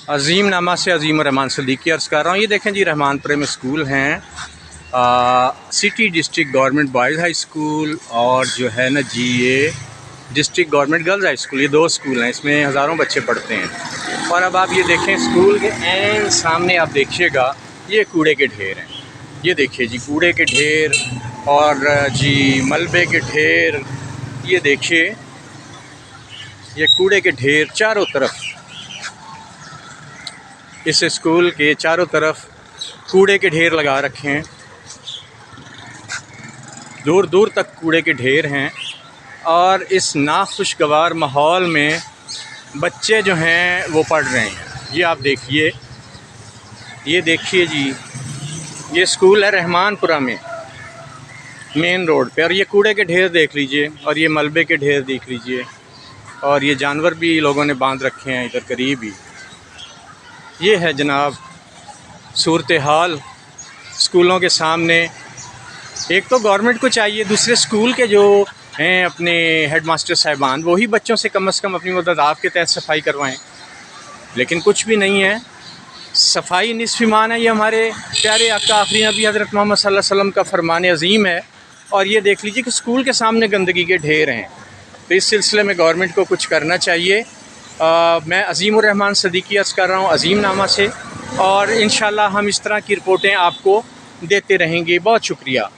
अज़ीम नामा से अज़ीम रहमान सदीकी अर्ज़ कर रहा हूँ। ये देखें जी, रहमानपुरे में स्कूल हैं, city district government boys high school और जो है ना जी ये district government girls high school. ये दो स्कूल हैं, इसमें हज़ारों बच्चे पढ़ते हैं। और अब आप ये देखें, स्कूल के एन सामने आप देखिएगा ये कूड़े के ढेर हैं। ये देखिए जी, कूड़े के ढेर और जी मलबे के ढेर। ये देखिए, ये कूड़े के ढेर चारों तरफ, इस स्कूल के चारों तरफ कूड़े के ढेर लगा रखे हैं। दूर दूर तक कूड़े के ढेर हैं और इस नाखुशगवार माहौल में बच्चे जो हैं वो पढ़ रहे हैं। ये आप देखिए, ये देखिए जी, ये स्कूल है रहमानपुरा में, मेन रोड पे। और ये कूड़े के ढेर देख लीजिए और ये मलबे के ढेर देख लीजिए और ये जानवर भी लोगों ने बांध रखे हैं इधर करीब ही। ये है जनाब सूरत हाल स्कूलों के सामने। एक तो गवर्नमेंट को चाहिए, दूसरे स्कूल के जो हैं अपने हेडमास्टर साहिबान, वही बच्चों से कम अपनी मदद आपके तहत सफाई करवाएं। लेकिन कुछ भी नहीं है। सफाई निस्फ़ ईमान है, ये हमारे प्यारे आका आखिरी नबी हज़रत मोहम्मद सल्लल्लाहु अलैहि वसल्लम का फरमान अज़ीम है। और ये देख लीजिए कि स्कूल के सामने गंदगी के ढेर हैं। तो इस सिलसिले में गवर्नमेंट को कुछ करना चाहिए। मैं अज़ीम रहमान सदीकी अर्ज़ कर रहा हूँ अज़ीम नामा से, और इंशाअल्लाह हम इस तरह की रिपोर्टें आपको देते रहेंगे। बहुत शुक्रिया।